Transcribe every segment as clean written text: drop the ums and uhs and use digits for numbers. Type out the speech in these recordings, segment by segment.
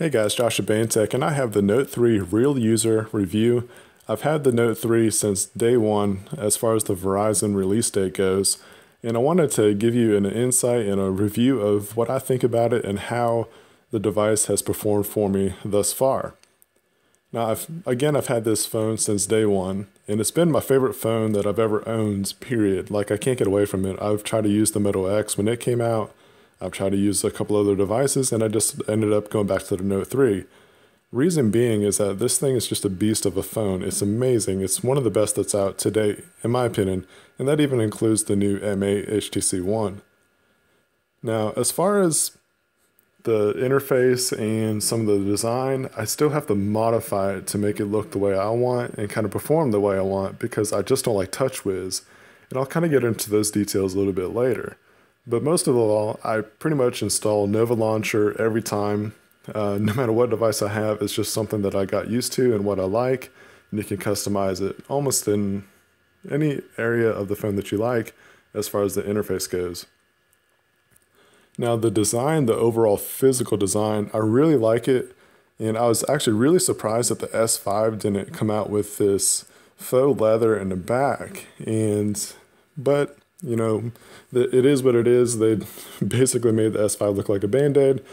Hey guys, Josh at Bane Tech, and I have the Note 3 real user review. I've had the Note 3 since day one as far as the Verizon release date goes, and I wanted to give you an insight and a review of what I think about it and how the device has performed for me thus far. Now, I've had this phone since day one, and it's been my favorite phone that I've ever owned, period. Like, I can't get away from it. I've tried to use the Moto X when it came out. I've tried to use a couple other devices, and I just ended up going back to the Note 3. Reason being is that this thing is just a beast of a phone. It's amazing. It's one of the best that's out to date, in my opinion, and that even includes the new M8 HTC One. Now, as far as the interface and some of the design, I still have to modify it to make it look the way I want and kind of perform the way I want because I just don't like TouchWiz, and I'll kind of get into those details a little bit later. But most of all, I pretty much install Nova Launcher every time. No matter what device I have, it's just something that I got used to and what I like. And you can customize it almost in any area of the phone that you like as far as the interface goes. Now the design, the overall physical design, I really like it. And I was actually really surprised that the S5 didn't come out with this faux leather in the back. But you know, it is what it is. They basically made the S5 look like a Band-Aid.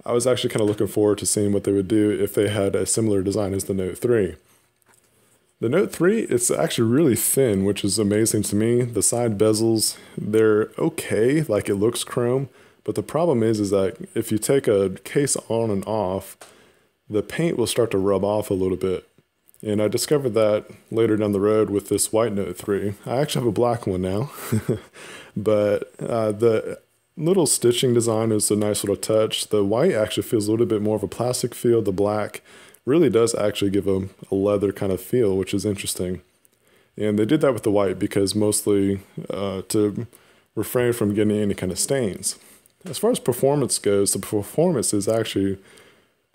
I was actually kind of looking forward to seeing what they would do if they had a similar design as the Note 3. The Note 3, it's actually really thin, which is amazing to me. The side bezels, they're okay, like it looks chrome, but the problem is that if you take a case on and off, the paint will start to rub off a little bit. And I discovered that later down the road with this white Note 3. I actually have a black one now. But the little stitching design is a nice little touch. The white actually feels a little bit more of a plastic feel. The black really does actually give a leather kind of feel, which is interesting. And they did that with the white because mostly to refrain from getting any kind of stains. As far as performance goes, the performance is actually,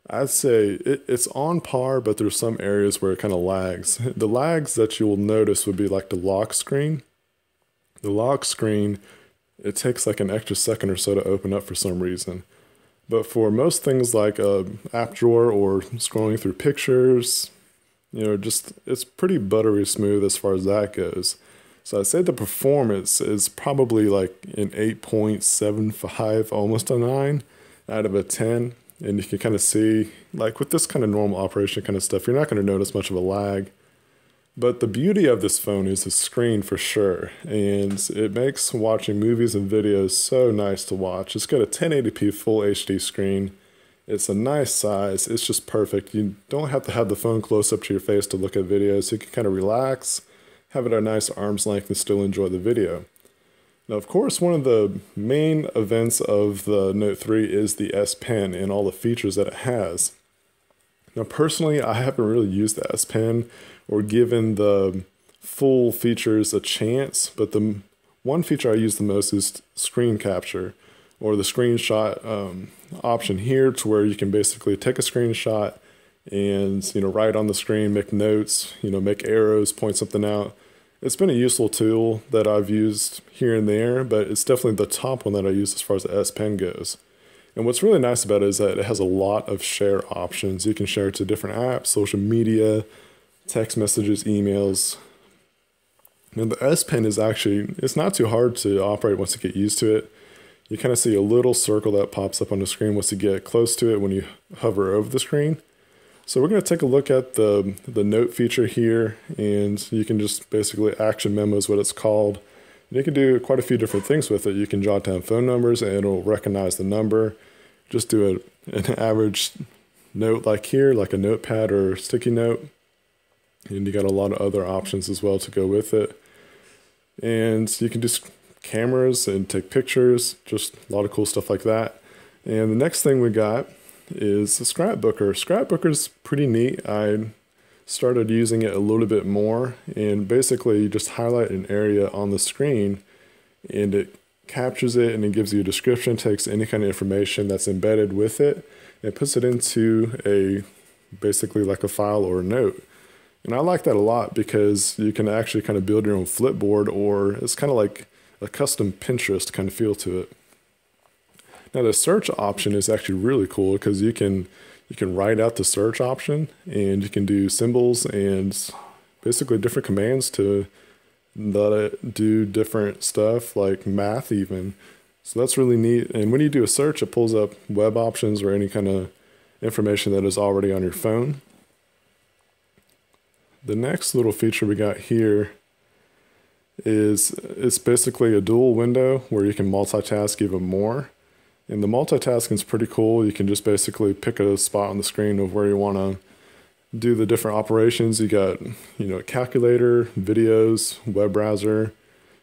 I'd say it's on par, but there's some areas where it kind of lags. The lags that you will notice would be like the lock screen. The lock screen, it takes like an extra second or so to open up for some reason. But for most things like a app drawer or scrolling through pictures, you know, just it's pretty buttery smooth as far as that goes. So I'd say the performance is probably like an 8.75, almost a 9 out of a 10. And you can kind of see, like with this kind of normal operation kind of stuff, you're not going to notice much of a lag. But the beauty of this phone is the screen for sure. And it makes watching movies and videos so nice to watch. It's got a 1080p full HD screen. It's a nice size. It's just perfect. You don't have to have the phone close up to your face to look at videos. You can kind of relax, have it at a nice arm's length, and still enjoy the video. Now, of course, one of the main events of the Note 3 is the S Pen and all the features that it has. Now, personally, I haven't really used the S Pen or given the full features a chance, but the one feature I use the most is screen capture, or the screenshot option here, to where you can basically take a screenshot and, you know, write on the screen, make notes, you know, make arrows, point something out. It's been a useful tool that I've used here and there, but it's definitely the top one that I use as far as the S Pen goes. And what's really nice about it is that it has a lot of share options. You can share it to different apps, social media, text messages, emails. And the S Pen is actually, it's not too hard to operate once you get used to it. You kind of see a little circle that pops up on the screen once you get close to it when you hover over the screen. So we're going to take a look at the note feature here, and you can just basically action memo is what it's called. And you can do quite a few different things with it. You can jot down phone numbers and it'll recognize the number. Just do an average note like here, like a notepad or sticky note. And you got a lot of other options as well to go with it. And you can do cameras and take pictures, just a lot of cool stuff like that. And the next thing we got is the Scrapbooker. Scrapbooker's pretty neat. I started using it a little bit more, and basically you just highlight an area on the screen and it captures it and it gives you a description, takes any kind of information that's embedded with it and puts it into basically like a file or a note. And I like that a lot because you can actually kind of build your own flipboard, or it's kind of like a custom Pinterest kind of feel to it. Now the search option is actually really cool because you can You can write out the search option, and you can do symbols and basically different commands to let it do different stuff like math even. So that's really neat. And when you do a search, it pulls up web options or any kind of information that is already on your phone. The next little feature we got here is it's basically a dual window where you can multitask even more. And the multitasking is pretty cool. You can just basically pick a spot on the screen of where you want to do the different operations. You got, calculator, videos, web browser.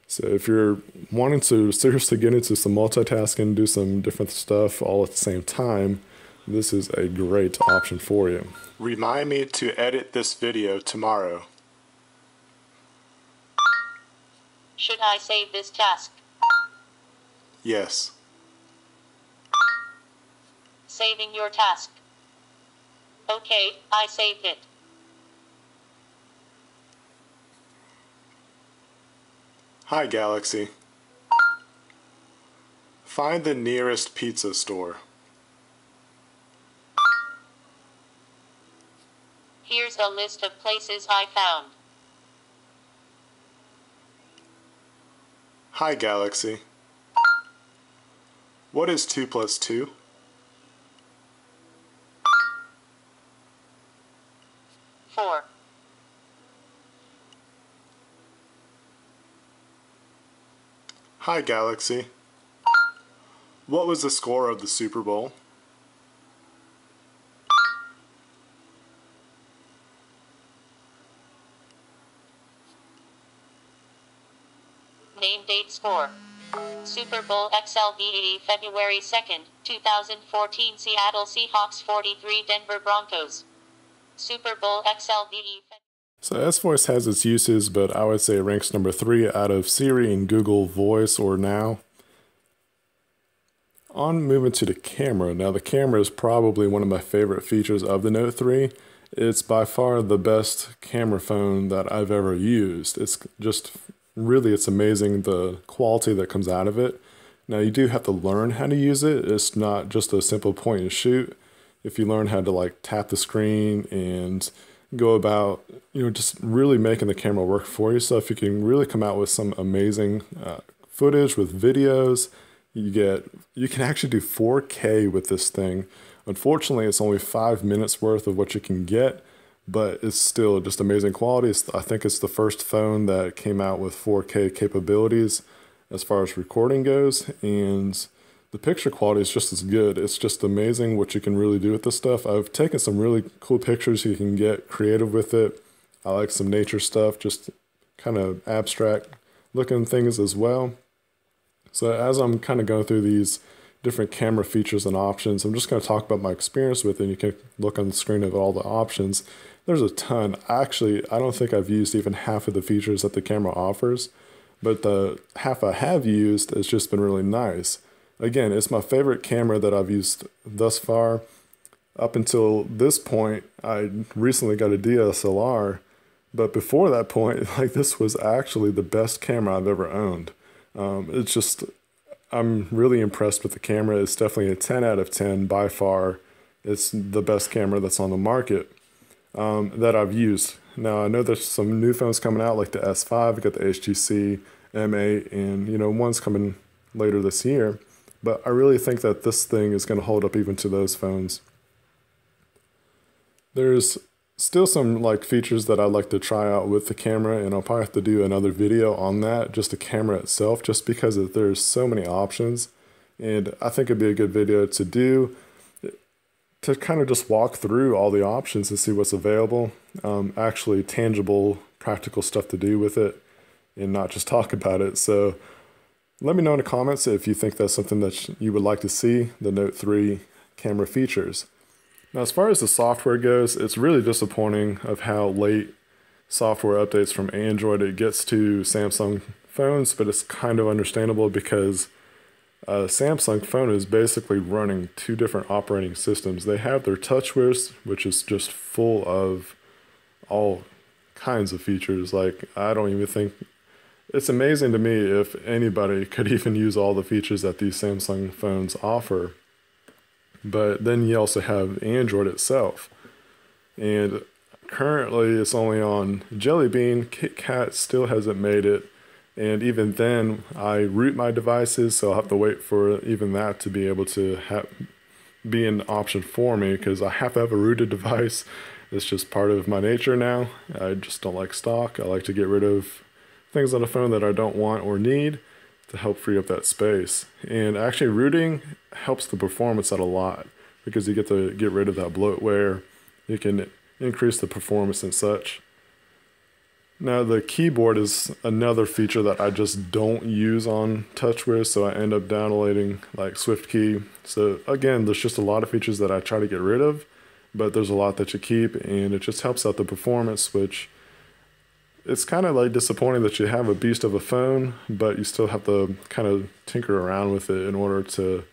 So if you're wanting to seriously get into some multitasking, do some different stuff all at the same time, this is a great option for you. Remind me to edit this video tomorrow. Should I save this task? Yes. Saving your task. Okay, I saved it. Hi, Galaxy. Find the nearest pizza store. Here's a list of places I found. Hi, Galaxy. What is 2 plus 2? Four. Hi, Galaxy. What was the score of the Super Bowl? Name, date, score. Super Bowl XLV February 2nd, 2014. Seattle Seahawks 43 Denver Broncos. Super Bowl XLV. So S-Voice has its uses, but I would say it ranks number 3 out of Siri and Google Voice or Now. On moving to the camera. Now the camera is probably one of my favorite features of the Note 3. It's by far the best camera phone that I've ever used. It's just really, it's amazing the quality that comes out of it. Now you do have to learn how to use it. It's not just a simple point and shoot. If you learn how to tap the screen and go about, just really making the camera work for yourself, you can really come out with some amazing footage with videos. You can actually do 4K with this thing. Unfortunately, it's only 5 minutes worth of what you can get, but it's still just amazing quality. I think it's the first phone that came out with 4K capabilities as far as recording goes, and the picture quality is just as good. It's just amazing what you can really do with this stuff. I've taken some really cool pictures. You can get creative with it. I like some nature stuff, just kind of abstract looking things as well. So as I'm kind of going through these different camera features and options, I'm just going to talk about my experience with it. And you can look on the screen of all the options. There's a ton. Actually, I don't think I've used even half of the features that the camera offers, but the half I have used has just been really nice. Again, it's my favorite camera that I've used thus far. Up until this point, I recently got a DSLR, but before that point, this was actually the best camera I've ever owned. I'm really impressed with the camera. It's definitely a 10 out of 10 by far. It's the best camera that's on the market that I've used. Now, I know there's some new phones coming out like the S5, we got the HTC M8, and one's coming later this year. But I really think that this thing is going to hold up even to those phones. There's still some features that I'd like to try out with the camera, and I'll probably have to do another video on that, just the camera itself, just because there's so many options. And I think it'd be a good video to do, to kind of just walk through all the options and see what's available. Actually tangible, practical stuff to do with it, and not just talk about it. So let me know in the comments if you think that's something that you would like to see, the Note 3 camera features. Now, as far as the software goes, it's really disappointing of how late software updates from Android it gets to Samsung phones, but it's kind of understandable because a Samsung phone is basically running 2 different operating systems. They have their TouchWiz, which is just full of all kinds of features. I don't even think... It's amazing to me if anybody could even use all the features that these Samsung phones offer. But then you also have Android itself. And currently it's only on Jelly Bean. KitKat still hasn't made it. And even then, I root my devices, so I'll have to wait for even that to be able to be an option for me, because I have to have a rooted device. It's just part of my nature now. I just don't like stock. I like to get rid of things on the phone that I don't want or need to help free up that space. And actually rooting helps the performance out a lot, because you get to get rid of that bloatware. You can increase the performance and such. Now the keyboard is another feature that I just don't use on TouchWiz, so I end up downloading like SwiftKey. So again, there's just a lot of features that I try to get rid of, but there's a lot that you keep, and it just helps out the performance, which it's kind of like disappointing that you have a beast of a phone, but you still have to kind of tinker around with it in order to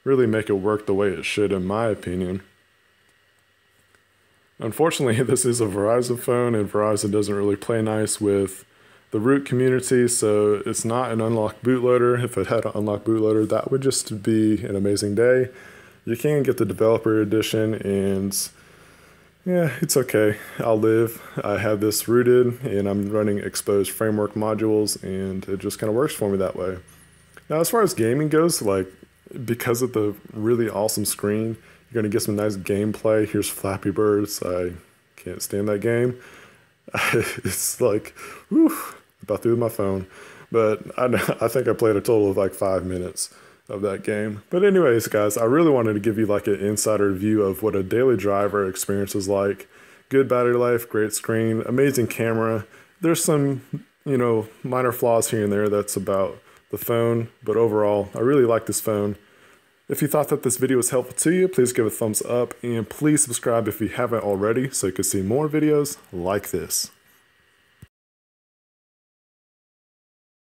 really make it work the way it should, in my opinion. Unfortunately, this is a Verizon phone, and Verizon doesn't really play nice with the root community, so it's not an unlocked bootloader. If it had an unlocked bootloader, that would just be an amazing day. You can get the developer edition, and yeah, it's okay. I'll live. I have this rooted, and I'm running exposed framework modules, and it just kind of works for me that way. Now, as far as gaming goes, like, because of the really awesome screen, you're going to get some nice gameplay. Here's Flappy Birds. I can't stand that game. It's like, whew, about through my phone. But I think I played a total of like 5 minutes of that game. But anyways, guys, I really wanted to give you like an insider view of what a daily driver experience is like. Good battery life, great screen, amazing camera. There's some, minor flaws here and there that's about the phone. But overall, I really like this phone. If you thought that this video was helpful to you, please give it a thumbs up, and please subscribe if you haven't already so you can see more videos like this.